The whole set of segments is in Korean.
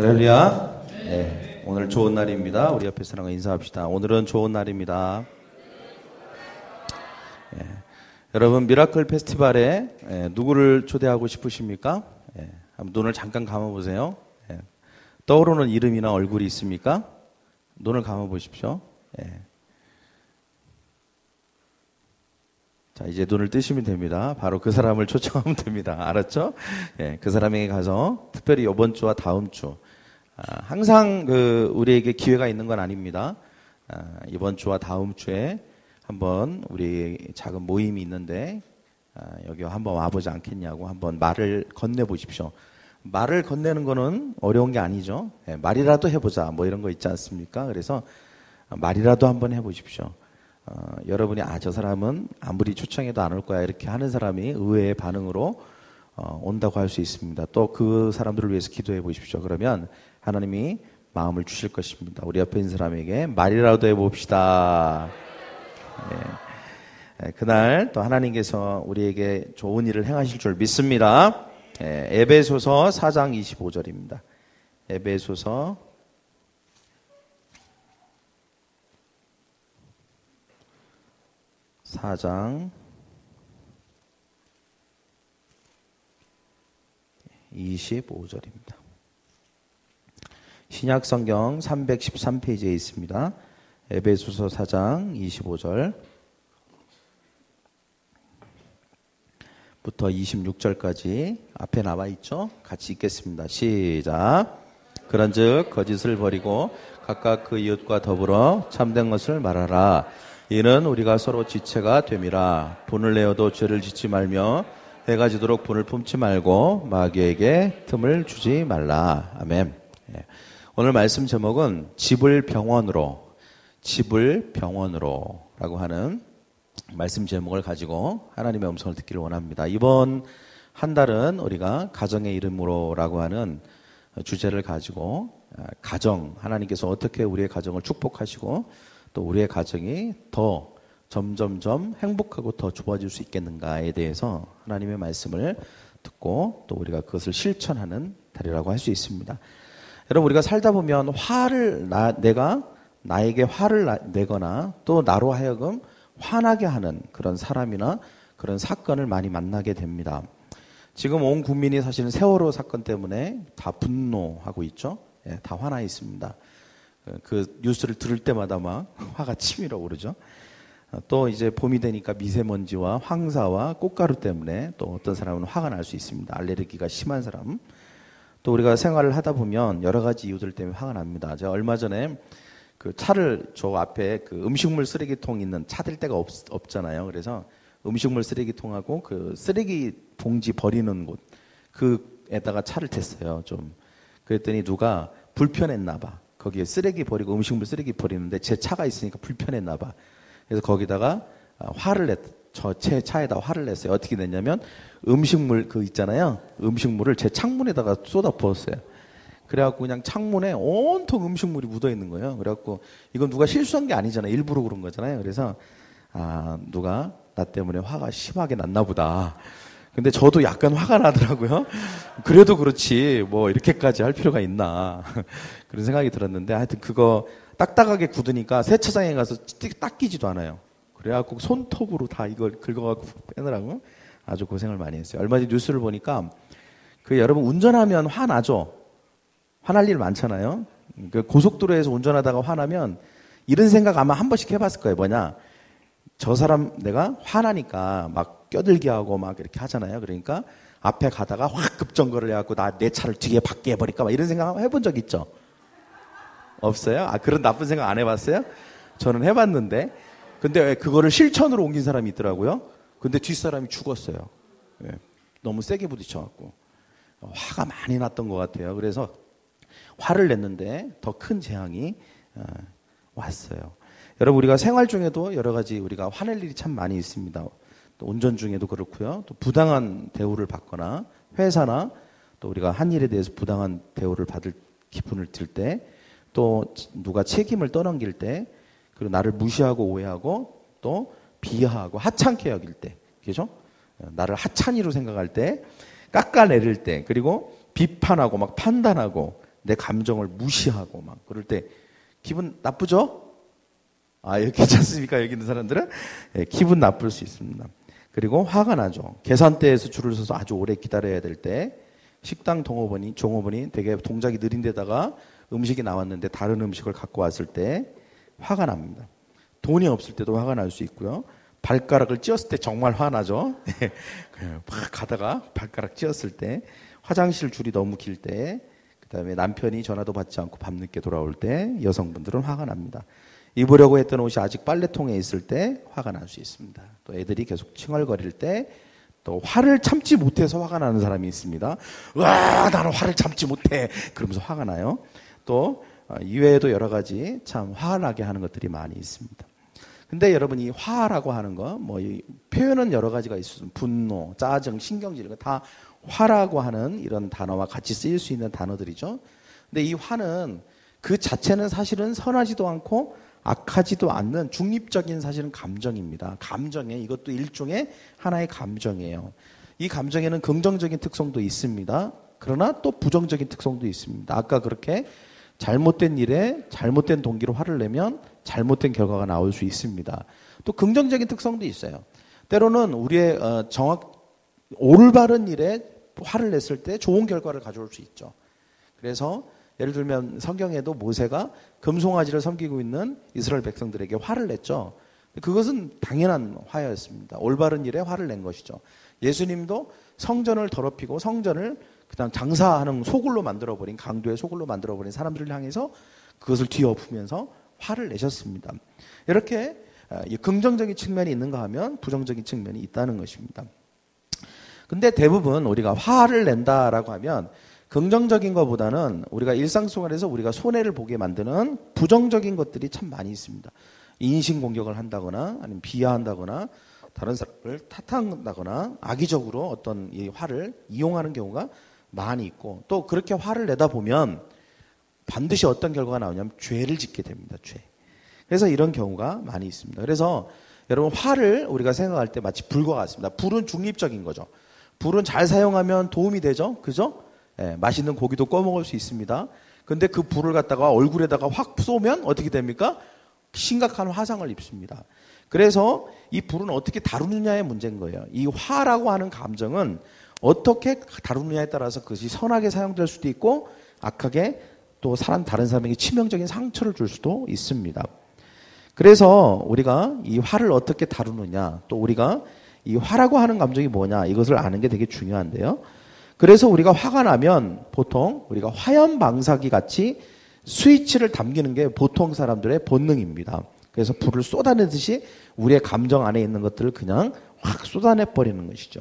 할렐루야. 네, 오늘 좋은 날입니다. 우리 옆에 사람과 인사합시다. 오늘은 좋은 날입니다. 네, 여러분 미라클 페스티벌에 누구를 초대하고 싶으십니까? 한번 눈을 잠깐 감아보세요. 떠오르는 이름이나 얼굴이 있습니까? 눈을 감아보십시오. 자, 이제 눈을 뜨시면 됩니다. 바로 그 사람을 초청하면 됩니다. 알았죠? 그 사람에게 가서 특별히 이번 주와 다음 주 항상 우리에게 기회가 있는 건 아닙니다. 이번 주와 다음 주에 한번 우리 작은 모임이 있는데 여기 한번 와보지 않겠냐고 한번 말을 건네보십시오. 말을 건네는 거는 어려운 게 아니죠. 말이라도 해보자 뭐 이런 거 있지 않습니까? 그래서 말이라도 한번 해보십시오. 여러분이 저 사람은 아무리 초청해도 안 올 거야 이렇게 하는 사람이 의외의 반응으로 온다고 할 수 있습니다. 또 그 사람들을 위해서 기도해 보십시오. 그러면 하나님이 마음을 주실 것입니다. 우리 옆에 있는 사람에게 말이라도 해봅시다. 그날 또 하나님께서 우리에게 좋은 일을 행하실 줄 믿습니다. 에베소서 4장 25절입니다. 에베소서 4장 25절입니다. 신약성경 313페이지에 있습니다. 에베소서 4장 25절 부터 26절까지 앞에 나와 있죠? 같이 읽겠습니다. 시작. 그런즉 거짓을 버리고 각각 그 이웃과 더불어 참된 것을 말하라. 이는 우리가 서로 지체가 됨이라. 분을 내어도 죄를 짓지 말며 해가 지도록 분을 품지 말고 마귀에게 틈을 주지 말라. 아멘. 오늘 말씀 제목은 집을 병원으로 라고 하는 말씀 제목을 가지고 하나님의 음성을 듣기를 원합니다. 이번 한 달은 우리가 가정의 이름으로라고 하는 주제를 가지고 가정, 하나님께서 어떻게 우리의 가정을 축복하시고 또 우리의 가정이 더 점점점 행복하고 더 좋아질 수 있겠는가에 대해서 하나님의 말씀을 듣고 또 우리가 그것을 실천하는 달이라고 할 수 있습니다. 여러분 우리가 살다 보면 내가 나에게 화를 내거나 또 나로 하여금 화나게 하는 그런 사람이나 그런 사건을 많이 만나게 됩니다. 지금 온 국민이 사실은 세월호 사건 때문에 다 분노하고 있죠. 다 화나 있습니다. 그 뉴스를 들을 때마다 막 화가 치밀어 오르죠. 또 이제 봄이 되니까 미세먼지와 황사와 꽃가루 때문에 또 어떤 사람은 화가 날 수 있습니다. 알레르기가 심한 사람. 또 우리가 생활을 하다 보면 여러 가지 이유들 때문에 화가 납니다. 제가 얼마 전에 그 차를 저 앞에 그 음식물 쓰레기통 있는 차 댈 데가 없잖아요. 그래서 음식물 쓰레기통하고 그 쓰레기 봉지 버리는 곳 그에다가 차를 댔어요. 좀 그랬더니 누가 불편했나 봐. 거기에 쓰레기 버리고 음식물 쓰레기 버리는데 제 차가 있으니까 불편했나 봐. 그래서 거기다가 제 차에다 화를 냈어요. 어떻게 냈냐면 음식물 있잖아요. 음식물을 제 창문에다가 쏟아 부었어요. 그래갖고 그냥 창문에 온통 음식물이 묻어 있는 거예요. 그래갖고 이건 누가 실수한 게 아니잖아요. 일부러 그런 거잖아요. 그래서 누가 나 때문에 화가 심하게 났나 보다. 근데 저도 약간 화가 나더라고요. 그래도 그렇지 뭐 이렇게까지 할 필요가 있나 그런 생각이 들었는데 하여튼 그거 딱딱하게 굳으니까 세차장에 가서 닦이지도 않아요. 그래갖고 손톱으로 다 이걸 긁어갖고 빼느라고 아주 고생을 많이 했어요. 얼마 전에 뉴스를 보니까 여러분 운전하면 화나죠. 화날 일 많잖아요. 고속도로에서 운전하다가 화나면 이런 생각 아마 한 번씩 해봤을 거예요. 뭐냐, 저 사람 내가 화나니까 막 껴들게 하고 막 이렇게 하잖아요. 그러니까 앞에 가다가 확 급정거를 해갖고 내 차를 뒤에 받게 해버릴까 막 이런 생각 해본 적 있죠? 없어요? 그런 나쁜 생각 안 해봤어요? 저는 해봤는데 근데 그거를 실천으로 옮긴 사람이 있더라고요. 근데 뒷사람이 죽었어요. 너무 세게 부딪혀갖고 화가 많이 났던 것 같아요. 그래서 화를 냈는데 더 큰 재앙이 왔어요. 여러분 우리가 생활 중에도 여러 가지 우리가 화낼 일이 참 많이 있습니다. 또 운전 중에도 그렇고요. 또 부당한 대우를 받거나 회사나 또 우리가 한 일에 대해서 부당한 대우를 받을 기분을 들 때 또 누가 책임을 떠넘길 때 그리고 나를 무시하고 오해하고 또 비하하고 하찮게 여길 때 그죠? 나를 하찮이로 생각할 때 깎아내릴 때 그리고 비판하고 막 판단하고 내 감정을 무시하고 막 그럴 때 기분 나쁘죠? 여기 괜찮습니까? 여기 있는 사람들은? 기분 나쁠 수 있습니다. 그리고 화가 나죠. 계산대에서 줄을 서서 아주 오래 기다려야 될 때 식당 종업원이 되게 동작이 느린 데다가 음식이 나왔는데 다른 음식을 갖고 왔을 때 화가 납니다. 돈이 없을 때도 화가 날 수 있고요. 발가락을 찧었을 때 정말 화나죠. 막 가다가 발가락 찧었을 때, 화장실 줄이 너무 길 때, 그다음에 남편이 전화도 받지 않고 밤늦게 돌아올 때 여성분들은 화가 납니다. 입으려고 했던 옷이 아직 빨래통에 있을 때 화가 날 수 있습니다. 또 애들이 계속 칭얼거릴 때, 또 화를 참지 못해서 화가 나는 사람이 있습니다. 와, 나는 화를 참지 못해. 그러면서 화가 나요. 또 이외에도 여러 가지 참 화나게 하는 것들이 많이 있습니다. 근데 여러분, 이 화라고 하는 거, 이 표현은 여러 가지가 있어요. 분노, 짜증, 신경질, 이거 다 화라고 하는 이런 단어와 같이 쓰일 수 있는 단어들이죠. 근데 이 화는 그 자체는 사실은 선하지도 않고 악하지도 않는 중립적인 사실은 감정입니다. 감정에 이것도 일종의 하나의 감정이에요. 이 감정에는 긍정적인 특성도 있습니다. 그러나 또 부정적인 특성도 있습니다. 아까 그렇게 잘못된 일에 잘못된 동기로 화를 내면 잘못된 결과가 나올 수 있습니다. 또 긍정적인 특성도 있어요. 때로는 우리의 올바른 일에 화를 냈을 때 좋은 결과를 가져올 수 있죠. 그래서 예를 들면 성경에도 모세가 금송아지를 섬기고 있는 이스라엘 백성들에게 화를 냈죠. 그것은 당연한 화였습니다. 올바른 일에 화를 낸 것이죠. 예수님도 성전을 더럽히고 성전을 그냥 장사하는 소굴로 만들어버린, 강도의 소굴로 만들어버린 사람들을 향해서 그것을 뒤엎으면서 화를 내셨습니다. 이렇게 긍정적인 측면이 있는가 하면 부정적인 측면이 있다는 것입니다. 근데 대부분 우리가 화를 낸다라고 하면 긍정적인 것보다는 우리가 일상생활에서 우리가 손해를 보게 만드는 부정적인 것들이 참 많이 있습니다. 인신공격을 한다거나 아니면 비하한다거나 다른 사람을 탓한다거나 악의적으로 어떤 이 화를 이용하는 경우가 많이 있고, 또 그렇게 화를 내다 보면 반드시 어떤 결과가 나오냐면 죄를 짓게 됩니다. 죄. 그래서 이런 경우가 많이 있습니다. 그래서 여러분, 화를 우리가 생각할 때 마치 불과 같습니다. 불은 중립적인 거죠. 불은 잘 사용하면 도움이 되죠. 그죠? 맛있는 고기도 꺼 먹을 수 있습니다. 근데 그 불을 갖다가 얼굴에다가 확 쏘면 어떻게 됩니까? 심각한 화상을 입습니다. 그래서 이 불은 어떻게 다루느냐의 문제인 거예요. 이 화라고 하는 감정은 어떻게 다루느냐에 따라서 그것이 선하게 사용될 수도 있고 악하게 또 다른 사람에게 치명적인 상처를 줄 수도 있습니다. 그래서 우리가 이 화를 어떻게 다루느냐, 또 우리가 이 화라고 하는 감정이 뭐냐, 이것을 아는 게 되게 중요한데요. 그래서 우리가 화가 나면 보통 우리가 화염방사기 같이 스위치를 당기는 게 보통 사람들의 본능입니다. 그래서 불을 쏟아내듯이 우리의 감정 안에 있는 것들을 그냥 확 쏟아내버리는 것이죠.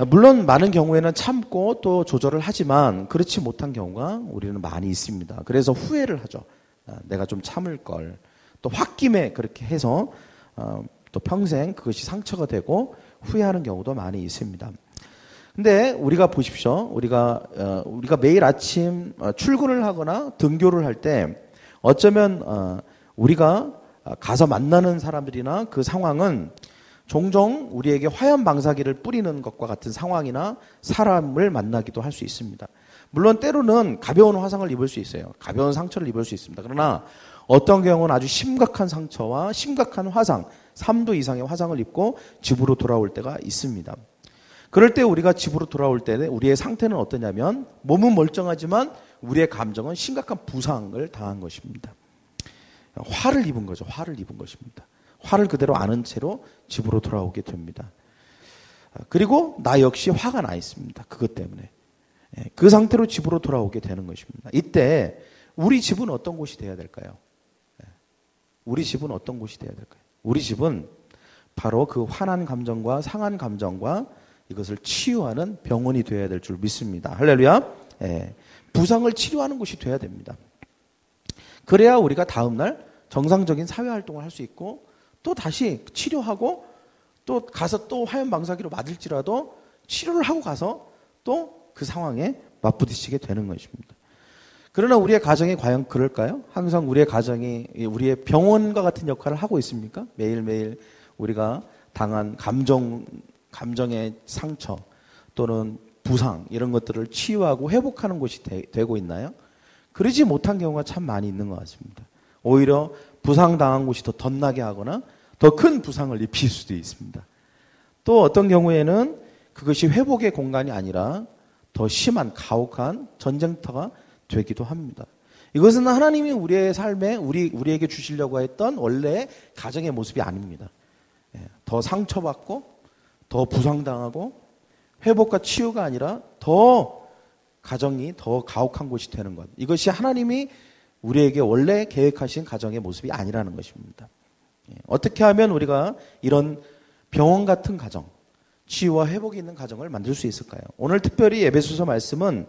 물론 많은 경우에는 참고 또 조절을 하지만 그렇지 못한 경우가 우리는 많이 있습니다. 그래서 후회를 하죠. 내가 좀 참을 걸. 또 홧김에 그렇게 해서 또 평생 그것이 상처가 되고 후회하는 경우도 많이 있습니다. 근데 우리가 보십시오. 우리가 매일 아침 출근을 하거나 등교를 할 때 어쩌면 우리가 가서 만나는 사람들이나 그 상황은 종종 우리에게 화염방사기를 뿌리는 것과 같은 상황이나 사람을 만나기도 할 수 있습니다. 물론 때로는 가벼운 화상을 입을 수 있어요. 가벼운 상처를 입을 수 있습니다. 그러나 어떤 경우는 아주 심각한 상처와 심각한 화상, 3도 이상의 화상을 입고 집으로 돌아올 때가 있습니다. 그럴 때 우리가 집으로 돌아올 때 우리의 상태는 어떠냐면 몸은 멀쩡하지만 우리의 감정은 심각한 부상을 당한 것입니다. 화를 입은 거죠. 화를 입은 것입니다. 화를 그대로 아는 채로 집으로 돌아오게 됩니다. 그리고 나 역시 화가 나 있습니다. 그것 때문에. 그 상태로 집으로 돌아오게 되는 것입니다. 이때 우리 집은 어떤 곳이 되어야 될까요? 우리 집은 어떤 곳이 되어야 될까요? 우리 집은 바로 그 화난 감정과 상한 감정과 이것을 치유하는 병원이 되어야 될 줄 믿습니다. 할렐루야. 부상을 치료하는 곳이 되어야 됩니다. 그래야 우리가 다음날 정상적인 사회활동을 할 수 있고 또 다시 치료하고 또 가서 또 화염방사기로 맞을지라도 치료를 하고 가서 또 그 상황에 맞부딪히게 되는 것입니다. 그러나 우리의 가정이 과연 그럴까요? 항상 우리의 가정이 우리의 병원과 같은 역할을 하고 있습니까? 매일매일 우리가 당한 감정의 상처 또는 부상 이런 것들을 치유하고 회복하는 곳이 되고 있나요? 그러지 못한 경우가 참 많이 있는 것 같습니다. 오히려 부상당한 곳이 더 덧나게 하거나 더 큰 부상을 입힐 수도 있습니다. 또 어떤 경우에는 그것이 회복의 공간이 아니라 더 심한 가혹한 전쟁터가 되기도 합니다. 이것은 하나님이 우리의 삶에 우리에게 주시려고 했던 원래 가정의 모습이 아닙니다. 더 상처받고 더 부상당하고 회복과 치유가 아니라 더 가정이 더 가혹한 곳이 되는 것. 이것이 하나님이 우리에게 원래 계획하신 가정의 모습이 아니라는 것입니다. 어떻게 하면 우리가 이런 병원 같은 가정, 치유와 회복이 있는 가정을 만들 수 있을까요? 오늘 특별히 에베소서 말씀은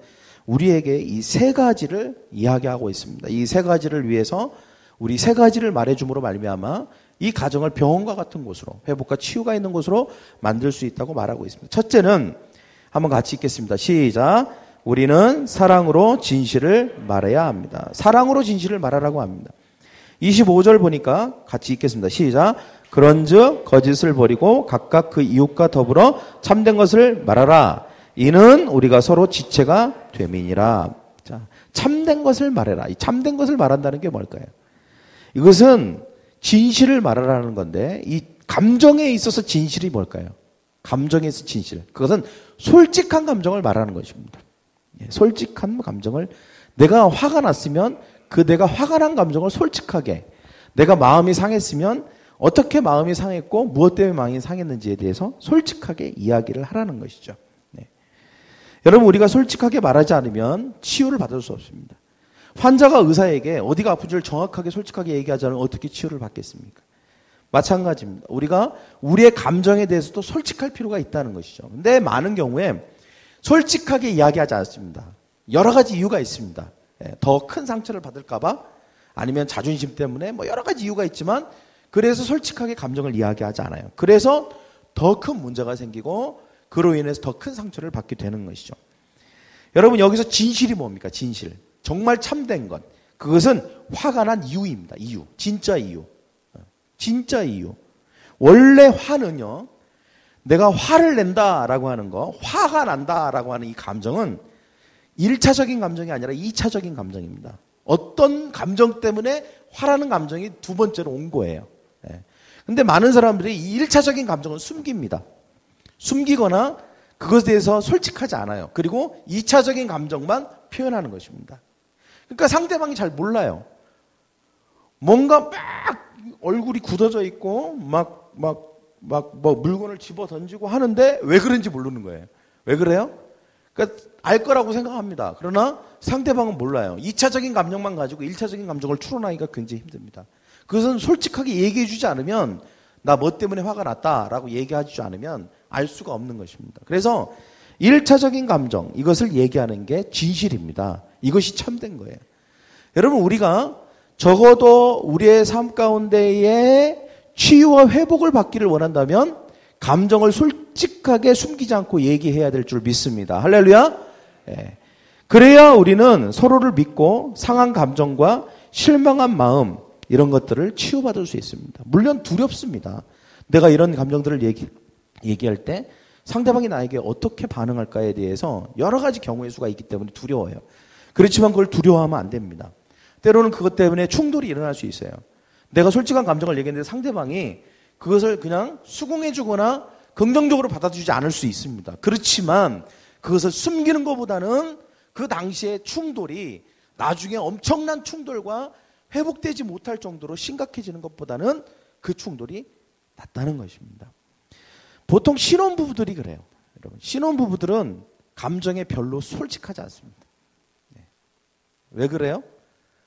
우리에게 이 세 가지를 이야기하고 있습니다. 이 세 가지를 위해서 우리 세 가지를 말해줌으로 말미암아 이 가정을 병원과 같은 곳으로, 회복과 치유가 있는 곳으로 만들 수 있다고 말하고 있습니다. 첫째는 한번 같이 읽겠습니다. 시작. 우리는 사랑으로 진실을 말해야 합니다. 사랑으로 진실을 말하라고 합니다. 25절 보니까 같이 읽겠습니다. 시작. 그런즉 거짓을 버리고 각각 그 이웃과 더불어 참된 것을 말하라. 이는 우리가 서로 지체가 됨이니라. 자, 참된 것을 말해라. 이 참된 것을 말한다는 게 뭘까요? 이것은 진실을 말하라는 건데 이 감정에 있어서 진실이 뭘까요? 감정에 있어서 진실. 그것은 솔직한 감정을 말하는 것입니다. 솔직한 감정을 내가 화가 났으면 그 내가 화가 난 감정을 솔직하게 내가 마음이 상했으면 어떻게 마음이 상했고 무엇 때문에 마음이 상했는지에 대해서 솔직하게 이야기를 하라는 것이죠. 네. 여러분 우리가 솔직하게 말하지 않으면 치유를 받을 수 없습니다. 환자가 의사에게 어디가 아픈지를 정확하게 솔직하게 얘기하지 않으면 어떻게 치유를 받겠습니까? 마찬가지입니다. 우리가 우리의 감정에 대해서도 솔직할 필요가 있다는 것이죠. 근데 많은 경우에 솔직하게 이야기하지 않습니다. 여러 가지 이유가 있습니다. 더 큰 상처를 받을까 봐 아니면 자존심 때문에 뭐 여러 가지 이유가 있지만 그래서 솔직하게 감정을 이야기하지 않아요. 그래서 더 큰 문제가 생기고 그로 인해서 더 큰 상처를 받게 되는 것이죠. 여러분 여기서 진실이 뭡니까? 진실. 정말 참된 것. 그것은 화가 난 이유입니다. 이유. 진짜 이유. 진짜 이유. 원래 화는요. 내가 화를 낸다라고 하는 거, 화가 난다라고 하는 이 감정은 1차적인 감정이 아니라 2차적인 감정입니다. 어떤 감정 때문에 화라는 감정이 두 번째로 온 거예요. 근데 많은 사람들이 이 1차적인 감정은 숨깁니다. 숨기거나 그것에 대해서 솔직하지 않아요. 그리고 2차적인 감정만 표현하는 것입니다. 그러니까 상대방이 잘 몰라요. 뭔가 막 얼굴이 굳어져 있고 막 뭐 물건을 집어 던지고 하는데 왜 그런지 모르는 거예요. 왜 그래요? 그러니까 알 거라고 생각합니다. 그러나 상대방은 몰라요. 2차적인 감정만 가지고 1차적인 감정을 추론하기가 굉장히 힘듭니다. 그것은 솔직하게 얘기해 주지 않으면 나 뭐 때문에 화가 났다라고 얘기하지 않으면 알 수가 없는 것입니다. 그래서 1차적인 감정 이것을 얘기하는 게 진실입니다. 이것이 참된 거예요. 여러분 우리가 적어도 우리의 삶 가운데에 치유와 회복을 받기를 원한다면 감정을 솔직하게 숨기지 않고 얘기해야 될 줄 믿습니다. 할렐루야. 그래야 우리는 서로를 믿고 상한 감정과 실망한 마음 이런 것들을 치유받을 수 있습니다. 물론 두렵습니다. 내가 이런 감정들을 얘기할 때 상대방이 나에게 어떻게 반응할까에 대해서 여러 가지 경우의 수가 있기 때문에 두려워요. 그렇지만 그걸 두려워하면 안 됩니다. 때로는 그것 때문에 충돌이 일어날 수 있어요. 내가 솔직한 감정을 얘기했는데 상대방이 그것을 그냥 수긍해주거나 긍정적으로 받아주지 않을 수 있습니다. 그렇지만 그것을 숨기는 것보다는 그 당시의 충돌이 나중에 엄청난 충돌과 회복되지 못할 정도로 심각해지는 것보다는 그 충돌이 낫다는 것입니다. 보통 신혼부부들이 그래요. 여러분, 신혼부부들은 감정에 별로 솔직하지 않습니다. 왜 그래요?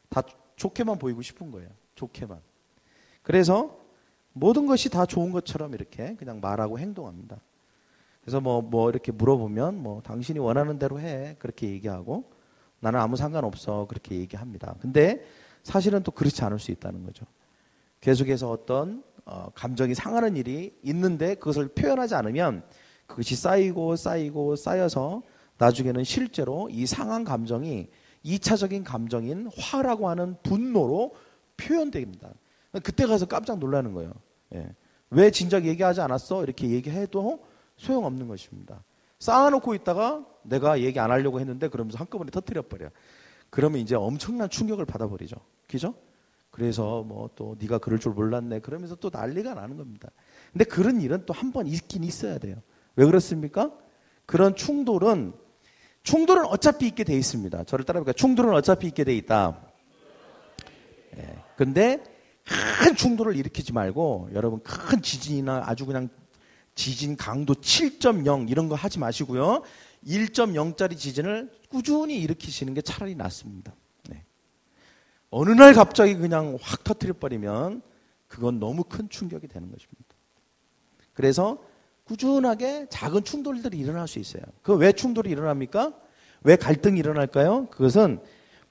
다 좋게만 보이고 싶은 거예요. 좋게만. 그래서 모든 것이 다 좋은 것처럼 이렇게 그냥 말하고 행동합니다. 그래서 뭐 이렇게 물어보면 당신이 원하는 대로 해. 그렇게 얘기하고 나는 아무 상관없어. 그렇게 얘기합니다. 근데 사실은 또 그렇지 않을 수 있다는 거죠. 계속해서 어떤 감정이 상하는 일이 있는데 그것을 표현하지 않으면 그것이 쌓여서 나중에는 실제로 이 상한 감정이 2차적인 감정인 화라고 하는 분노로 표현됩니다. 그때 가서 깜짝 놀라는 거예요. 왜 진작 얘기하지 않았어? 이렇게 얘기해도 소용없는 것입니다. 쌓아놓고 있다가 내가 얘기 안 하려고 했는데 그러면서 한꺼번에 터뜨려버려. 그러면 이제 엄청난 충격을 받아버리죠. 그죠? 그래서 뭐 또 네가 그럴 줄 몰랐네 그러면서 또 난리가 나는 겁니다. 근데 그런 일은 또 한 번 있긴 있어야 돼요. 왜 그렇습니까? 그런 충돌은 어차피 있게 돼 있습니다. 저를 따라해볼까요? 충돌은 어차피 있게 돼 있다. 예. 근데 큰 충돌을 일으키지 말고 여러분 큰 지진이나 아주 그냥 지진 강도 7.0 이런 거 하지 마시고요. 1.0짜리 지진을 꾸준히 일으키시는 게 차라리 낫습니다. 네. 어느 날 갑자기 그냥 확 터뜨려버리면 그건 너무 큰 충격이 되는 것입니다. 그래서 꾸준하게 작은 충돌들이 일어날 수 있어요. 그 왜 충돌이 일어납니까? 왜 갈등이 일어날까요? 그것은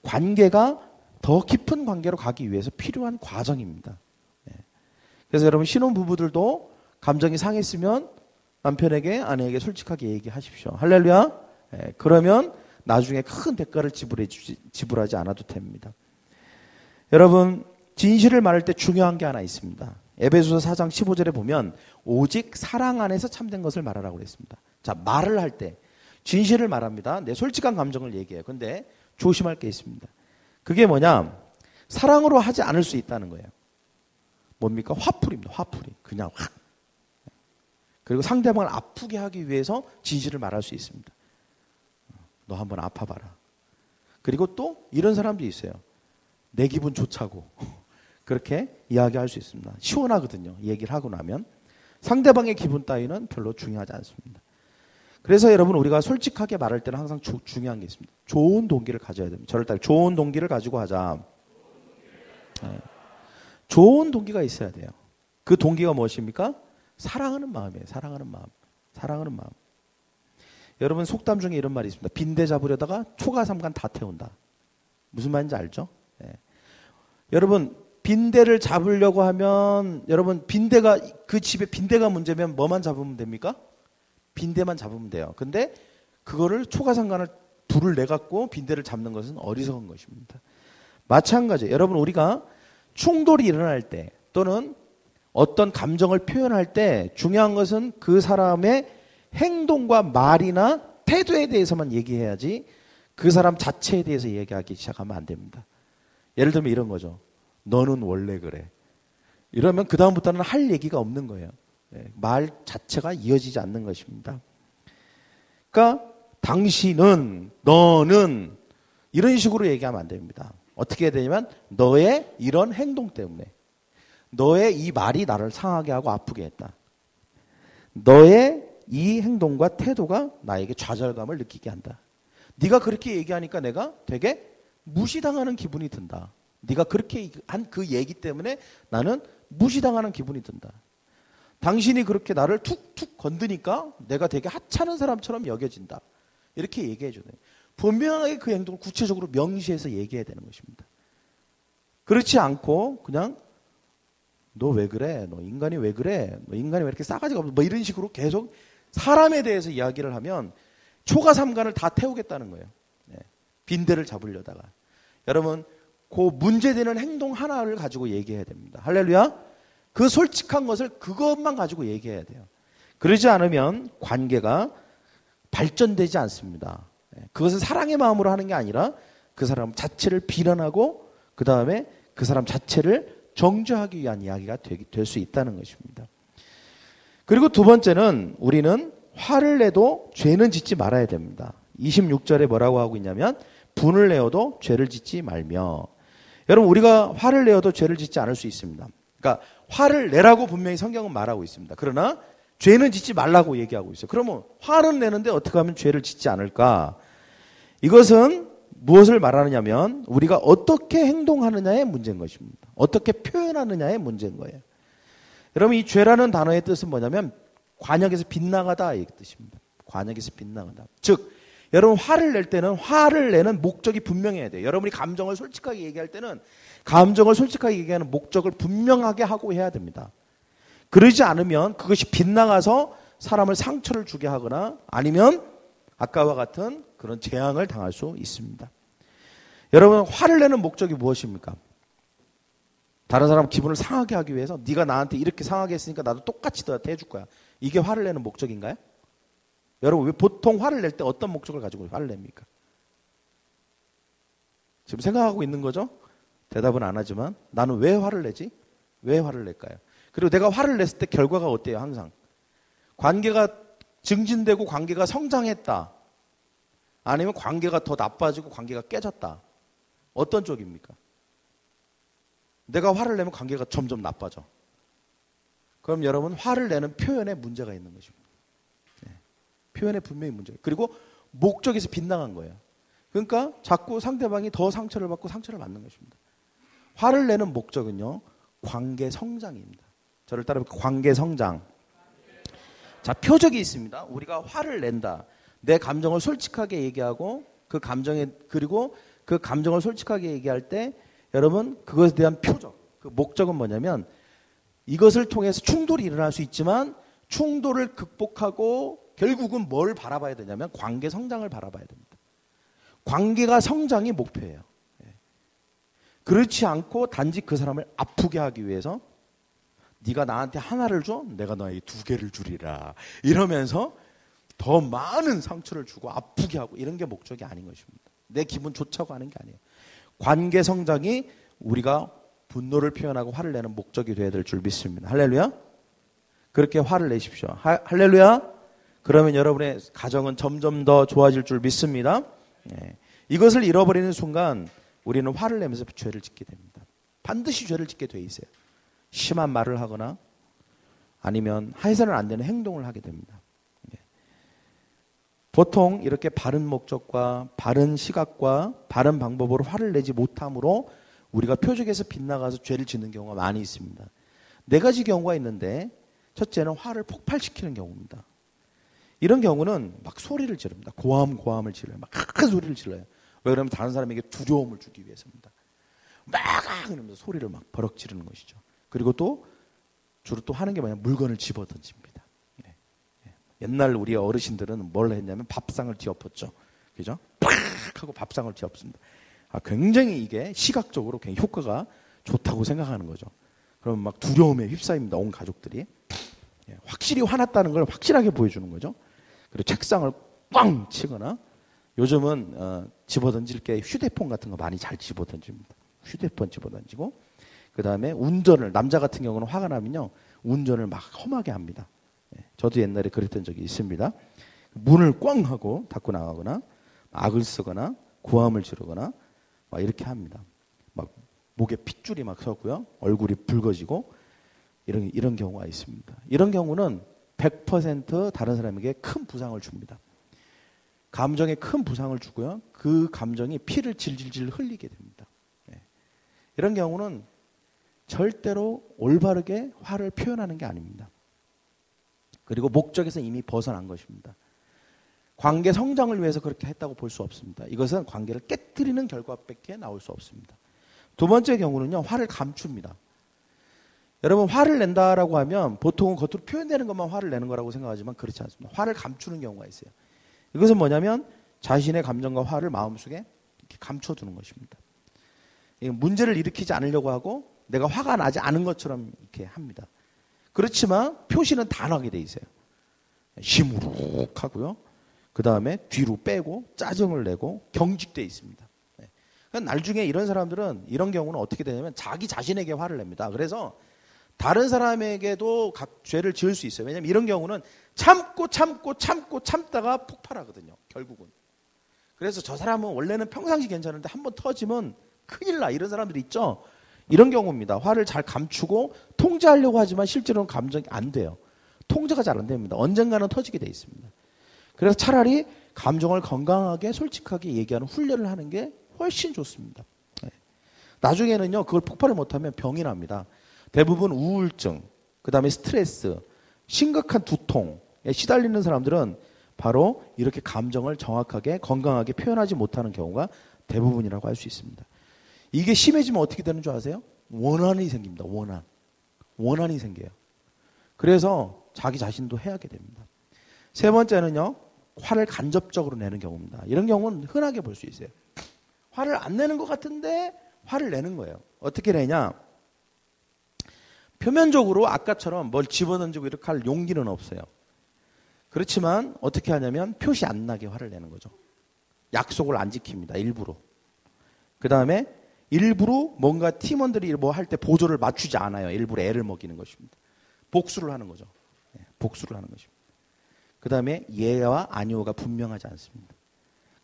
관계가 더 깊은 관계로 가기 위해서 필요한 과정입니다. 그래서 여러분 신혼부부들도 감정이 상했으면 남편에게 아내에게 솔직하게 얘기하십시오. 할렐루야. 그러면 나중에 큰 대가를 지불하지 않아도 됩니다. 여러분 진실을 말할 때 중요한 게 하나 있습니다. 에베소서 4장 15절에 보면 오직 사랑 안에서 참된 것을 말하라고 그랬습니다. 자, 말을 할 때 진실을 말합니다. 내 솔직한 감정을 얘기해요. 근데 조심할 게 있습니다. 그게 뭐냐? 사랑으로 하지 않을 수 있다는 거예요. 뭡니까? 화풀이입니다. 화풀이. 그냥 확. 그리고 상대방을 아프게 하기 위해서 진실을 말할 수 있습니다. 너 한번 아파봐라. 그리고 또 이런 사람도 있어요. 내 기분 좋자고. 그렇게 이야기할 수 있습니다. 시원하거든요. 얘기를 하고 나면. 상대방의 기분 따위는 별로 중요하지 않습니다. 그래서 여러분 우리가 솔직하게 말할 때는 항상 중요한 게 있습니다. 좋은 동기를 가져야 됩니다. 저를 따라 좋은 동기를 가지고 하자. 네. 좋은 동기가 있어야 돼요. 그 동기가 무엇입니까? 사랑하는 마음이에요. 사랑하는 마음. 사랑하는 마음. 여러분 속담 중에 이런 말이 있습니다. 빈대 잡으려다가 초가삼간 다 태운다. 무슨 말인지 알죠? 네. 여러분 빈대를 잡으려고 하면 여러분 빈대가 그 집에 빈대가 문제면 뭐만 잡으면 됩니까? 빈대만 잡으면 돼요. 근데 그거를 초가삼간을 불을 내갖고 빈대를 잡는 것은 어리석은 것입니다. 마찬가지예요. 여러분 우리가 충돌이 일어날 때 또는 어떤 감정을 표현할 때 중요한 것은 그 사람의 행동과 말이나 태도에 대해서만 얘기해야지 그 사람 자체에 대해서 얘기하기 시작하면 안 됩니다. 예를 들면 이런 거죠. 너는 원래 그래. 이러면 그 다음부터는 할 얘기가 없는 거예요. 말 자체가 이어지지 않는 것입니다. 그러니까 당신은, 너는 이런 식으로 얘기하면 안 됩니다. 어떻게 해야 되냐면 너의 이런 행동 때문에 너의 이 말이 나를 상하게 하고 아프게 했다. 너의 이 행동과 태도가 나에게 좌절감을 느끼게 한다. 네가 그렇게 얘기하니까 내가 되게 무시당하는 기분이 든다. 네가 그렇게 한 그 얘기 때문에 나는 무시당하는 기분이 든다. 당신이 그렇게 나를 툭툭 건드니까 내가 되게 하찮은 사람처럼 여겨진다. 이렇게 얘기해 줘야 돼요. 분명하게 그 행동을 구체적으로 명시해서 얘기해야 되는 것입니다. 그렇지 않고 그냥 너 왜 그래? 너 인간이 왜 그래? 너 인간이 왜 이렇게 싸가지가 없어? 뭐 이런 식으로 계속 사람에 대해서 이야기를 하면 초가삼간을 다 태우겠다는 거예요. 네. 빈대를 잡으려다가. 여러분 그 문제되는 행동 하나를 가지고 얘기해야 됩니다. 할렐루야. 그 솔직한 것을 그것만 가지고 얘기해야 돼요. 그러지 않으면 관계가 발전되지 않습니다. 그것은 사랑의 마음으로 하는 게 아니라 그 사람 자체를 비난하고 그 다음에 그 사람 자체를 정죄하기 위한 이야기가 될 수 있다는 것입니다. 그리고 두 번째는 우리는 화를 내도 죄는 짓지 말아야 됩니다. 26절에 뭐라고 하고 있냐면 분을 내어도 죄를 짓지 말며. 여러분 우리가 화를 내어도 죄를 짓지 않을 수 있습니다. 그러니까 화를 내라고 분명히 성경은 말하고 있습니다. 그러나 죄는 짓지 말라고 얘기하고 있어요. 그러면 화를 내는데 어떻게 하면 죄를 짓지 않을까? 이것은 무엇을 말하느냐면 우리가 어떻게 행동하느냐의 문제인 것입니다. 어떻게 표현하느냐의 문제인 거예요. 여러분 이 죄라는 단어의 뜻은 뭐냐면 관역에서 빗나가다 이 뜻입니다. 관역에서 빗나가다. 즉 여러분 화를 낼 때는 화를 내는 목적이 분명해야 돼요. 여러분이 감정을 솔직하게 얘기할 때는 감정을 솔직하게 얘기하는 목적을 분명하게 하고 해야 됩니다. 그러지 않으면 그것이 빗나가서 사람을 상처를 주게 하거나 아니면 아까와 같은 그런 재앙을 당할 수 있습니다. 여러분 화를 내는 목적이 무엇입니까? 다른 사람 기분을 상하게 하기 위해서 네가 나한테 이렇게 상하게 했으니까 나도 똑같이 너한테 해줄 거야. 이게 화를 내는 목적인가요? 여러분 왜 보통 화를 낼 때 어떤 목적을 가지고 화를 냅니까? 지금 생각하고 있는 거죠? 대답은 안 하지만 나는 왜 화를 내지? 왜 화를 낼까요? 그리고 내가 화를 냈을 때 결과가 어때요? 항상 관계가 증진되고 관계가 성장했다. 아니면 관계가 더 나빠지고 관계가 깨졌다. 어떤 쪽입니까? 내가 화를 내면 관계가 점점 나빠져. 그럼 여러분 화를 내는 표현에 문제가 있는 것입니다. 표현에 분명히 문제가. 그리고 목적에서 빗나간 거예요. 그러니까 자꾸 상대방이 더 상처를 받고 상처를 받는 것입니다. 화를 내는 목적은요. 관계 성장입니다. 저를 따라해볼까요? 관계 성장. 자, 표적이 있습니다. 우리가 화를 낸다. 내 감정을 솔직하게 얘기하고 그리고 그 감정을 솔직하게 얘기할 때 여러분 그것에 대한 표적. 그 목적은 뭐냐면 이것을 통해서 충돌이 일어날 수 있지만 충돌을 극복하고 결국은 뭘 바라봐야 되냐면 관계 성장을 바라봐야 됩니다. 관계가 성장이 목표예요. 그렇지 않고 단지 그 사람을 아프게 하기 위해서 네가 나한테 하나를 줘? 내가 너에게 두 개를 주리라. 이러면서 더 많은 상처를 주고 아프게 하고 이런 게 목적이 아닌 것입니다. 내 기분 좋자고 하는 게 아니에요. 관계 성장이 우리가 분노를 표현하고 화를 내는 목적이 되어야 될 줄 믿습니다. 할렐루야? 그렇게 화를 내십시오. 할렐루야? 그러면 여러분의 가정은 점점 더 좋아질 줄 믿습니다. 이것을 잃어버리는 순간 우리는 화를 내면서 죄를 짓게 됩니다. 반드시 죄를 짓게 돼 있어요. 심한 말을 하거나 아니면 해서는 안 되는 행동을 하게 됩니다. 보통 이렇게 바른 목적과 바른 시각과 바른 방법으로 화를 내지 못함으로 우리가 표적에서 빗나가서 죄를 짓는 경우가 많이 있습니다. 네 가지 경우가 있는데 첫째는 화를 폭발시키는 경우입니다. 이런 경우는 막 소리를 지릅니다. 고함을 질러요. 막 큰 소리를 질러요. 왜 그러면 다른 사람에게 두려움을 주기 위해서입니다. 막 이러면서 소리를 막 버럭 지르는 것이죠. 그리고 또 주로 또 하는 게 뭐냐면 물건을 집어던집니다. 옛날 우리 어르신들은 뭘 했냐면 밥상을 뒤엎었죠. 그죠? 팍 하고 밥상을 뒤엎습니다. 굉장히 이게 시각적으로 굉장히 효과가 좋다고 생각하는 거죠. 그럼 막 두려움에 휩싸입니다. 온 가족들이. 확실히 화났다는 걸 확실하게 보여주는 거죠. 그리고 책상을 꽝 치거나 요즘은 집어던질 게 휴대폰 같은 거 많이 잘 집어던집니다. 휴대폰 집어던지고 그 다음에 운전을 남자 같은 경우는 화가 나면요. 운전을 막 험하게 합니다. 저도 옛날에 그랬던 적이 있습니다. 문을 꽝 하고 닫고 나가거나 악을 쓰거나 고함을 지르거나 막 이렇게 합니다. 막 목에 핏줄이 막 서고요. 얼굴이 붉어지고 이런 경우가 있습니다. 이런 경우는 100% 다른 사람에게 큰 부상을 줍니다. 감정에 큰 부상을 주고요. 그 감정이 피를 질질질 흘리게 됩니다. 이런 경우는 절대로 올바르게 화를 표현하는 게 아닙니다. 그리고 목적에서 이미 벗어난 것입니다. 관계 성장을 위해서 그렇게 했다고 볼 수 없습니다. 이것은 관계를 깨뜨리는 결과밖에 나올 수 없습니다. 두 번째 경우는요. 화를 감춥니다. 여러분 화를 낸다라고 하면 보통은 겉으로 표현되는 것만 화를 내는 거라고 생각하지만 그렇지 않습니다. 화를 감추는 경우가 있어요. 이것은 뭐냐면 자신의 감정과 화를 마음속에 이렇게 감춰두는 것입니다. 문제를 일으키지 않으려고 하고 내가 화가 나지 않은 것처럼 이렇게 합니다. 그렇지만 표시는 단호하게 돼 있어요. 시무룩 하고요. 그 다음에 뒤로 빼고 짜증을 내고 경직돼 있습니다. 그러니까 나중에 이런 사람들은 이런 경우는 어떻게 되냐면 자기 자신에게 화를 냅니다. 그래서 다른 사람에게도 죄를 지을 수 있어요. 왜냐하면 이런 경우는 참다가 폭발하거든요. 결국은. 그래서 저 사람은 원래는 평상시 괜찮은데 한번 터지면 큰일 나. 이런 사람들이 있죠. 이런 경우입니다. 화를 잘 감추고 통제하려고 하지만 실제로는 감정이 안 돼요. 통제가 잘 안 됩니다. 언젠가는 터지게 돼 있습니다. 그래서 차라리 감정을 건강하게 솔직하게 얘기하는 훈련을 하는 게 훨씬 좋습니다. 나중에는요. 그걸 폭발을 못하면 병이 납니다. 대부분 우울증, 그 다음에 스트레스, 심각한 두통에 시달리는 사람들은 바로 이렇게 감정을 정확하게 건강하게 표현하지 못하는 경우가 대부분이라고 할 수 있습니다. 이게 심해지면 어떻게 되는 줄 아세요? 원한이 생깁니다. 원한이 생겨요. 그래서 자기 자신도 해하게 됩니다. 세 번째는요. 화를 간접적으로 내는 경우입니다. 이런 경우는 흔하게 볼 수 있어요. 화를 안 내는 것 같은데 화를 내는 거예요. 어떻게 내냐? 표면적으로 아까처럼 뭘 집어던지고 이렇게 할 용기는 없어요. 그렇지만 어떻게 하냐면 표시 안 나게 화를 내는 거죠. 약속을 안 지킵니다. 일부러. 그 다음에 일부러 뭔가 팀원들이 뭐 할 때 보조를 맞추지 않아요. 일부러 애를 먹이는 것입니다. 복수를 하는 거죠. 복수를 하는 것입니다. 그 다음에 예와 아니오가 분명하지 않습니다.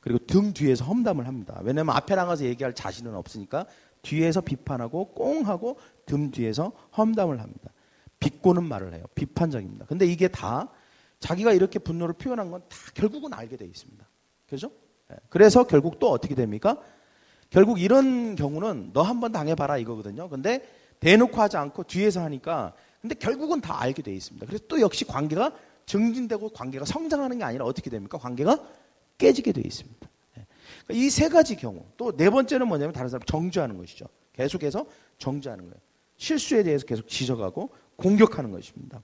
그리고 등 뒤에서 험담을 합니다. 왜냐하면 앞에 나가서 얘기할 자신은 없으니까 뒤에서 비판하고 꽁하고 등 뒤에서 험담을 합니다. 비꼬는 말을 해요. 비판적입니다. 근데 이게 다 자기가 이렇게 분노를 표현한 건 다 결국은 알게 돼 있습니다. 그죠? 그래서 결국 또 어떻게 됩니까? 결국 이런 경우는 너 한번 당해봐라 이거거든요. 근데 대놓고 하지 않고 뒤에서 하니까 근데 결국은 다 알게 돼 있습니다. 그래서 또 역시 관계가 증진되고 관계가 성장하는 게 아니라 어떻게 됩니까? 관계가 깨지게 돼 있습니다. 이 세 가지 경우. 또 네 번째는 뭐냐면 다른 사람 정죄하는 것이죠. 계속해서 정죄하는 거예요. 실수에 대해서 계속 지적하고 공격하는 것입니다.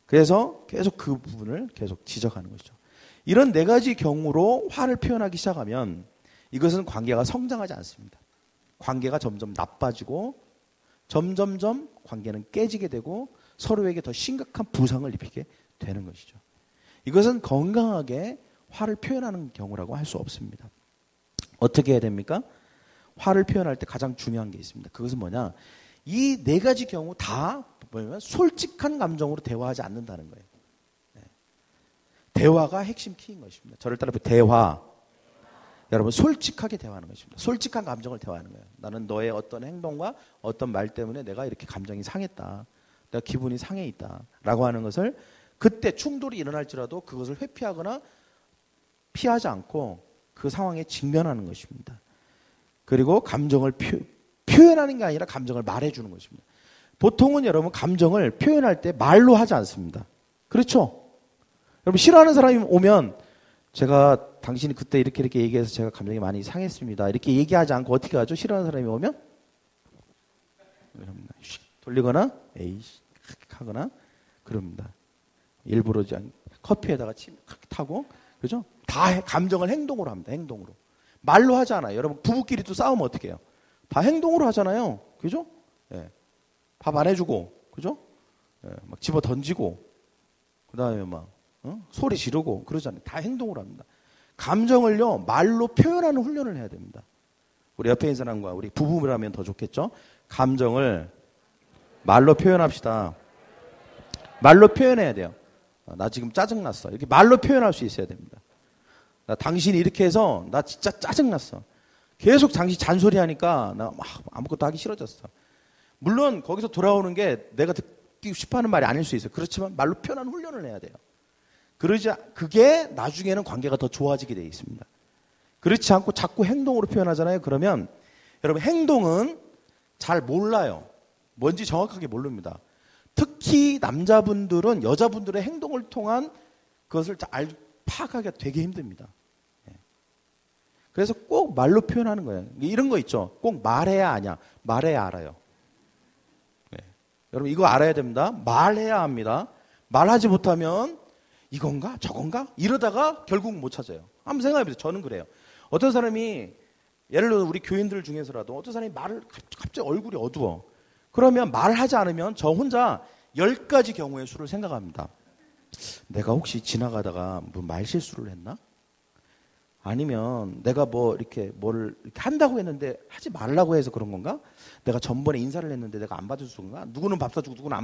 그래서 계속 그 부분을 계속 지적하는 것이죠. 이런 네 가지 경우로 화를 표현하기 시작하면 이것은 관계가 성장하지 않습니다. 관계가 점점 나빠지고 점점점 관계는 깨지게 되고 서로에게 더 심각한 부상을 입히게 되는 것이죠. 이것은 건강하게 화를 표현하는 경우라고 할 수 없습니다. 어떻게 해야 됩니까? 화를 표현할 때 가장 중요한 게 있습니다. 그것은 뭐냐? 이 네 가지 경우 다 뭐냐면 솔직한 감정으로 대화하지 않는다는 거예요. 대화가 핵심 키인 것입니다. 저를 따라 대화. 여러분 솔직하게 대화하는 것입니다. 솔직한 감정을 대화하는 거예요. 나는 너의 어떤 행동과 어떤 말 때문에 내가 이렇게 감정이 상했다. 내가 기분이 상해 있다. 라고 하는 것을 그때 충돌이 일어날지라도 그것을 회피하거나 피하지 않고 그 상황에 직면하는 것입니다. 그리고 감정을 표현하는 게 아니라 감정을 말해주는 것입니다. 보통은 여러분 감정을 표현할 때 말로 하지 않습니다. 그렇죠? 여러분 싫어하는 사람이 오면 제가 당신이 그때 이렇게 얘기해서 제가 감정이 많이 상했습니다. 이렇게 얘기하지 않고 어떻게 하죠? 싫어하는 사람이 오면 돌리거나 에이씨 하거나 그럽니다. 일부러 커피에다가 침 타고 그죠? 다 감정을 행동으로 합니다. 행동으로. 말로 하지 않아요. 여러분 부부끼리도 싸우면 어떻게 해요? 다 행동으로 하잖아요. 그죠? 예. 밥 안 해주고 그죠? 예. 막 집어 던지고 그다음에 막 소리 지르고 그러잖아요. 다 행동으로 합니다. 감정을요 말로 표현하는 훈련을 해야 됩니다. 우리 옆에 있는 사람과 우리 부부라면 더 좋겠죠? 감정을 말로 표현합시다. 말로 표현해야 돼요. 나 지금 짜증났어. 이렇게 말로 표현할 수 있어야 됩니다. 나 당신이 이렇게 해서 나 진짜 짜증났어. 계속 당신 잔소리하니까 나 막 아무것도 하기 싫어졌어. 물론 거기서 돌아오는 게 내가 듣기 싶어하는 말이 아닐 수 있어요. 그렇지만 말로 표현하는 훈련을 해야 돼요. 그게 나중에는 관계가 더 좋아지게 되어 있습니다. 그렇지 않고 자꾸 행동으로 표현하잖아요. 그러면 여러분 행동은 잘 몰라요. 뭔지 정확하게 모릅니다. 특히 남자분들은 여자분들의 행동을 통한 그것을 파악하기가 되게 힘듭니다. 그래서 꼭 말로 표현하는 거예요. 이런 거 있죠. 꼭 말해야 아냐. 말해야 알아요. 여러분 이거 알아야 됩니다. 말해야 합니다. 말하지 못하면 이건가 저건가 이러다가 결국 못 찾아요. 한번 생각해보세요. 저는 그래요. 어떤 사람이 예를 들어 우리 교인들 중에서라도 어떤 사람이 말을 갑자기 얼굴이 어두워. 그러면 말하지 않으면 저 혼자 10가지 경우의 수를 생각합니다. 내가 혹시 지나가다가 뭐 말실수를 했나? 아니면 내가 뭐 이렇게 뭐를 이렇게 한다고 했는데 하지 말라고 해서 그런 건가? 내가 전번에 인사를 했는데 내가 안 받아줘서 그런가? 누구는 밥 사주고 누구는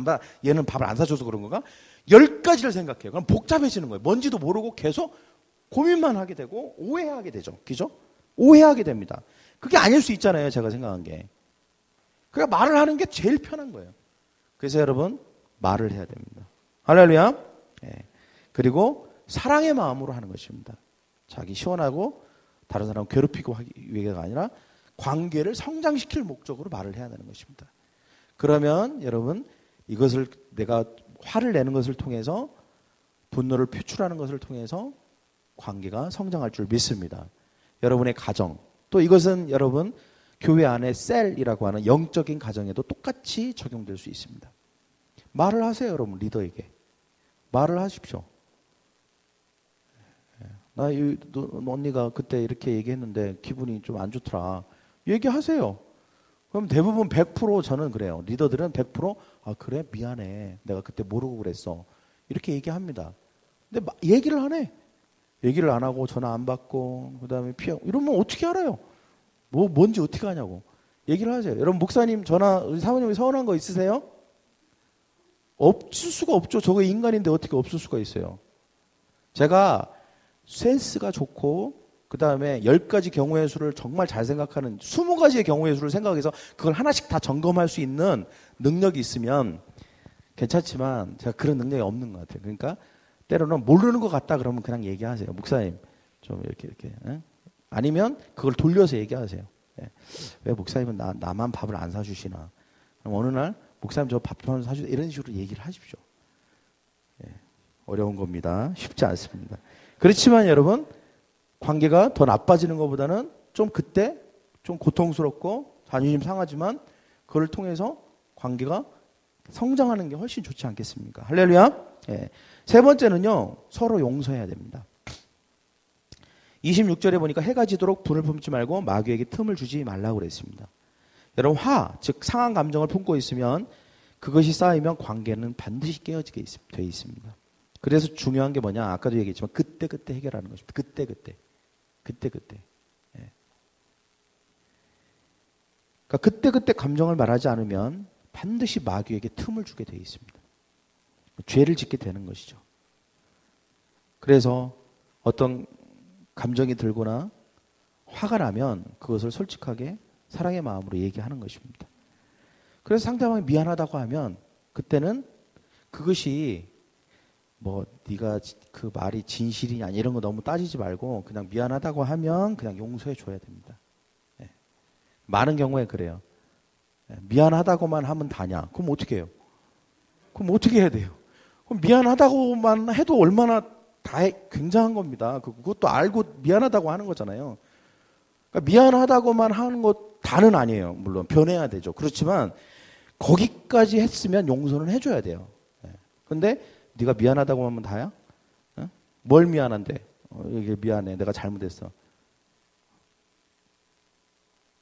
얘는 밥을 안 사줘서 그런 건가? 10가지를 생각해요. 그럼 복잡해지는 거예요. 뭔지도 모르고 계속 고민만 하게 되고 오해하게 되죠. 그죠? 오해하게 됩니다. 그게 아닐 수 있잖아요. 제가 생각한 게. 그러니까 말을 하는 게 제일 편한 거예요. 그래서 여러분 말을 해야 됩니다. 할렐루야. 그리고 사랑의 마음으로 하는 것입니다. 자기 시원하고 다른 사람 괴롭히고 하기 위해가 아니라 관계를 성장시킬 목적으로 말을 해야 되는 것입니다. 그러면 여러분 이것을 내가 화를 내는 것을 통해서 분노를 표출하는 것을 통해서 관계가 성장할 줄 믿습니다. 여러분의 가정 또 이것은 여러분 교회 안에 셀이라고 하는 영적인 가정에도 똑같이 적용될 수 있습니다. 말을 하세요. 여러분 리더에게. 말을 하십시오. 나 언니가 그때 이렇게 얘기했는데 기분이 좀 안 좋더라. 얘기하세요. 그럼 대부분 100% 저는 그래요. 리더들은 100% 아 그래? 미안해. 내가 그때 모르고 그랬어. 이렇게 얘기합니다. 근데 얘기를 안 해. 얘기를 안 하고 전화 안 받고 그다음에 피하고 이러면 어떻게 알아요? 뭔지 어떻게 하냐고. 얘기를 하세요. 여러분 목사님 전화 우리 사모님이 서운한 거 있으세요? 없을 수가 없죠. 저거 인간인데 어떻게 없을 수가 있어요. 제가 센스가 좋고 그다음에 10가지 경우의 수를 정말 잘 생각하는 20가지의 경우의 수를 생각해서 그걸 하나씩 다 점검할 수 있는 능력이 있으면 괜찮지만 제가 그런 능력이 없는 것 같아요. 그러니까 때로는 모르는 것 같다 그러면 그냥 얘기하세요. 목사님 좀 이렇게 아니면 그걸 돌려서 얘기하세요. 왜 목사님은 나만 밥을 안 사주시나. 그럼 어느 날 목사님 저 밥 좀 사주세요. 이런 식으로 얘기를 하십시오. 어려운 겁니다. 쉽지 않습니다. 그렇지만 여러분 관계가 더 나빠지는 것보다는 좀 그때 좀 고통스럽고 자존심 상하지만 그걸 통해서 관계가 성장하는 게 훨씬 좋지 않겠습니까? 할렐루야. 세 번째는요. 서로 용서해야 됩니다. 26절에 보니까 해가 지도록 불을 품지 말고 마귀에게 틈을 주지 말라고 그랬습니다. 여러분 즉 상한 감정을 품고 있으면 그것이 쌓이면 관계는 반드시 깨어지게 돼 있습니다. 그래서 중요한 게 뭐냐? 아까도 얘기했지만 그때 해결하는 것입니다. 그때. 그러니까 그때 감정을 말하지 않으면 반드시 마귀에게 틈을 주게 돼 있습니다. 죄를 짓게 되는 것이죠. 그래서 어떤 감정이 들거나 화가 나면 그것을 솔직하게 사랑의 마음으로 얘기하는 것입니다. 그래서 상대방이 미안하다고 하면 그때는 그것이 네가 그 말이 진실이냐 이런 거 너무 따지지 말고 그냥 미안하다고 하면 그냥 용서해 줘야 됩니다. 많은 경우에 그래요. 미안하다고만 하면 다냐? 그럼 어떻게 해요? 그럼 어떻게 해야 돼요? 그럼 미안하다고만 해도 얼마나 굉장한 겁니다. 그것도 알고 미안하다고 하는 거잖아요. 그러니까 미안하다고만 하는 것 다는 아니에요. 물론 변해야 되죠. 그렇지만 거기까지 했으면 용서는 해줘야 돼요. 근데 네가 미안하다고 하면 다야? 뭘 미안한데? 이게 미안해. 내가 잘못했어.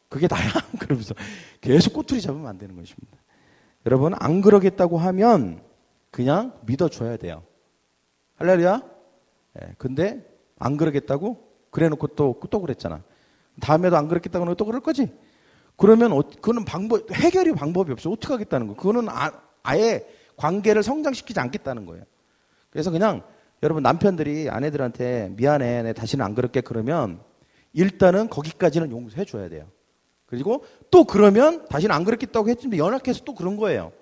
그게 다야? 그러면서 계속 꼬투리 잡으면 안 되는 것입니다. 여러분 안 그러겠다고 하면 그냥 믿어줘야 돼요. 할렐루야? 근데 안 그러겠다고? 그래놓고 또 그랬잖아. 다음에도 안 그랬겠다고 하면 또 그럴 거지? 그러면 그거는 해결이 방법이 없어. 어떻게 하겠다는 거예요? 그거는 아예 관계를 성장시키지 않겠다는 거예요. 그래서 그냥 여러분 남편들이 아내들한테 미안해, 내 다시는 안 그럴게 그러면 일단은 거기까지는 용서해 줘야 돼요. 그리고 또 그러면 다시는 안 그랬겠다고 했지만 연락해서 또 그런 거예요.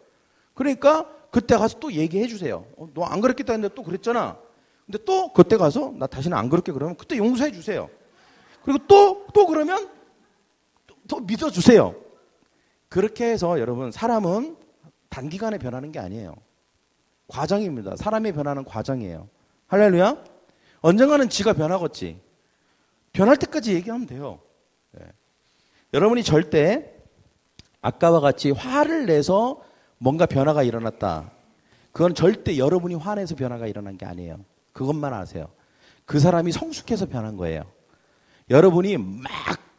그러니까 그때 가서 또 얘기해 주세요. 너 안 그랬겠다 했는데 또 그랬잖아. 근데 또 그때 가서 나 다시는 안 그럴게 그러면 그때 용서해 주세요. 그리고 또 그러면 더 믿어주세요. 그렇게 해서 여러분 사람은 단기간에 변하는 게 아니에요. 과정입니다. 사람이 변하는 과정이에요. 할렐루야. 언젠가는 지가 변하겠지. 변할 때까지 얘기하면 돼요. 여러분이 절대 아까와 같이 화를 내서 뭔가 변화가 일어났다. 그건 절대 여러분이 화내서 변화가 일어난 게 아니에요. 그것만 아세요. 그 사람이 성숙해서 변한 거예요. 여러분이 막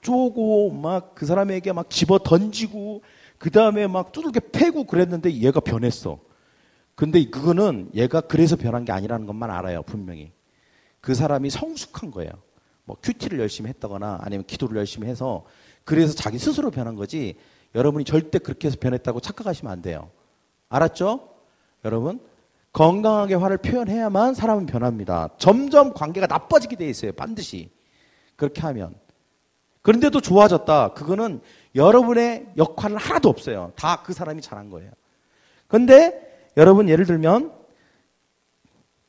쪼고 막 그 사람에게 막 집어 던지고 그 다음에 막 두들겨 패고 그랬는데 얘가 변했어. 근데 그거는 얘가 그래서 변한 게 아니라는 것만 알아요. 분명히. 그 사람이 성숙한 거예요. 뭐 큐티를 열심히 했다거나 아니면 기도를 열심히 해서 그래서 자기 스스로 변한 거지 여러분이 절대 그렇게 해서 변했다고 착각하시면 안 돼요. 알았죠? 여러분 건강하게 화를 표현해야만 사람은 변합니다. 점점 관계가 나빠지게 돼 있어요. 반드시. 그렇게 하면. 그런데도 좋아졌다. 그거는 여러분의 역할은 하나도 없어요. 다 그 사람이 잘한 거예요. 그런데 여러분 예를 들면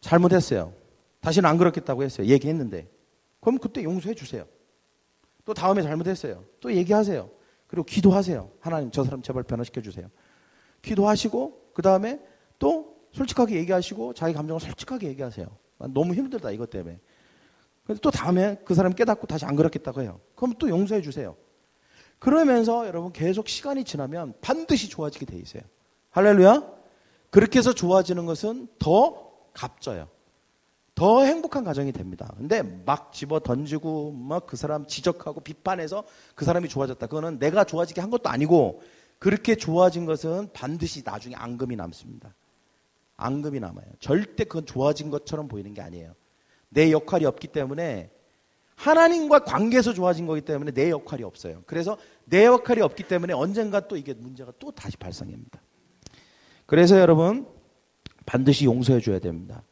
잘못했어요. 다시는 안 그렇겠다고 했어요. 얘기했는데. 그럼 그때 용서해 주세요. 또 다음에 잘못했어요. 또 얘기하세요. 그리고 기도하세요. 하나님 저 사람 제발 변화시켜 주세요. 기도하시고 그 다음에 또 솔직하게 얘기하시고 자기 감정을 솔직하게 얘기하세요. 난 너무 힘들다 이것 때문에. 근데 또 다음에 그 사람 깨닫고 다시 안 그렇겠다고 해요. 그럼 또 용서해 주세요. 그러면서 여러분 계속 시간이 지나면 반드시 좋아지게 돼 있어요. 할렐루야. 그렇게 해서 좋아지는 것은 더 값져요. 더 행복한 가정이 됩니다. 근데 막 집어 던지고 막 그 사람 지적하고 비판해서 그 사람이 좋아졌다. 그거는 내가 좋아지게 한 것도 아니고 그렇게 좋아진 것은 반드시 나중에 앙금이 남습니다. 앙금이 남아요. 절대 그건 좋아진 것처럼 보이는 게 아니에요. 내 역할이 없기 때문에 하나님과 관계에서 좋아진 거기 때문에 내 역할이 없어요. 그래서 내 역할이 없기 때문에 언젠가 또 이게 문제가 또 다시 발생합니다. 그래서 여러분 반드시 용서해 줘야 됩니다.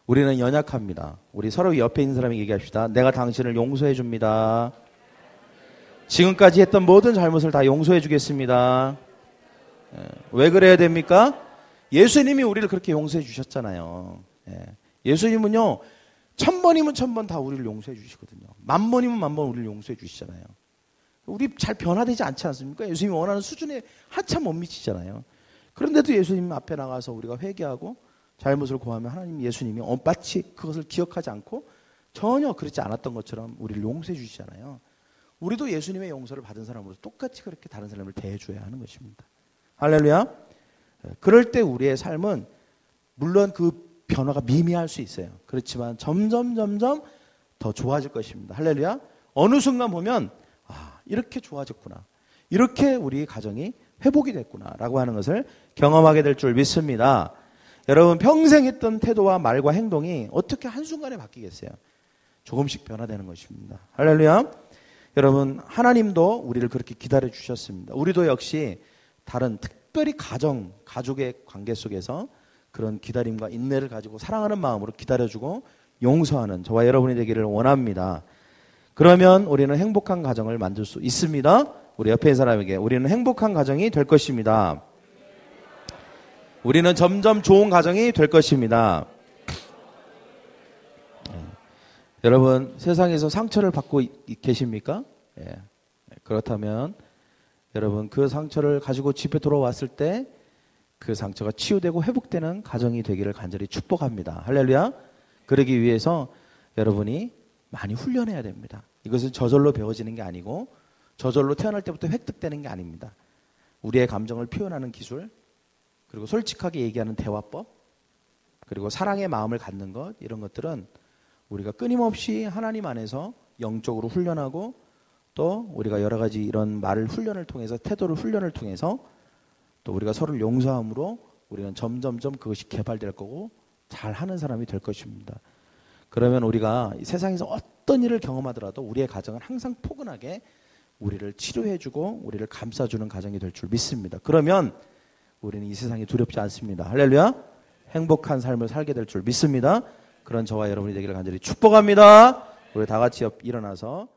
우리는 연약합니다. 우리 서로 옆에 있는 사람에게 얘기합시다. 내가 당신을 용서해 줍니다. 지금까지 했던 모든 잘못을 다 용서해 주겠습니다. 왜 그래야 됩니까? 예수님이 우리를 그렇게 용서해 주셨잖아요. 예수님은요 1000번이면 1000번 다 우리를 용서해 주시거든요. 10,000번이면 10,000번 우리를 용서해 주시잖아요. 우리 잘 변화되지 않지 않습니까? 예수님이 원하는 수준에 한참 못 미치잖아요. 그런데도 예수님 앞에 나가서 우리가 회개하고 잘못을 고하면 하나님 예수님이 마치 그것을 기억하지 않고 전혀 그렇지 않았던 것처럼 우리를 용서해 주시잖아요. 우리도 예수님의 용서를 받은 사람으로 똑같이 그렇게 다른 사람을 대해줘야 하는 것입니다. 할렐루야. 그럴 때 우리의 삶은 물론 그 변화가 미미할 수 있어요. 그렇지만 점점 더 좋아질 것입니다. 할렐루야. 어느 순간 보면 이렇게 좋아졌구나. 이렇게 우리 가정이 회복이 됐구나 라고 하는 것을 경험하게 될 줄 믿습니다. 여러분 평생 했던 태도와 말과 행동이 어떻게 한순간에 바뀌겠어요? 조금씩 변화되는 것입니다. 할렐루야. 여러분 하나님도 우리를 그렇게 기다려 주셨습니다. 우리도 역시 다른 특별히 가족의 관계 속에서 그런 기다림과 인내를 가지고 사랑하는 마음으로 기다려주고 용서하는 저와 여러분이 되기를 원합니다. 그러면 우리는 행복한 가정을 만들 수 있습니다. 우리 옆에 있는 사람에게 우리는 행복한 가정이 될 것입니다. 우리는 점점 좋은 가정이 될 것입니다. 여러분 세상에서 상처를 받고 계십니까? 그렇다면 여러분 그 상처를 가지고 집에 돌아왔을 때 그 상처가 치유되고 회복되는 가정이 되기를 간절히 축복합니다. 할렐루야. 그러기 위해서 여러분이 많이 훈련해야 됩니다. 이것은 저절로 배워지는 게 아니고 저절로 태어날 때부터 획득되는 게 아닙니다. 우리의 감정을 표현하는 기술, 그리고 솔직하게 얘기하는 대화법, 그리고 사랑의 마음을 갖는 것, 이런 것들은 우리가 끊임없이 하나님 안에서 영적으로 훈련하고 또 우리가 여러 가지 이런 말을 훈련을 통해서 태도를 훈련을 통해서 또 우리가 서로를 용서함으로 우리는 점점점 그것이 개발될 거고 잘하는 사람이 될 것입니다. 그러면 우리가 이 세상에서 어떤 일을 경험하더라도 우리의 가정은 항상 포근하게 우리를 치료해주고 우리를 감싸주는 가정이 될 줄 믿습니다. 그러면 우리는 이 세상이 두렵지 않습니다. 할렐루야. 행복한 삶을 살게 될 줄 믿습니다. 그런 저와 여러분이 되기를 간절히 축복합니다. 우리 다 같이 일어나서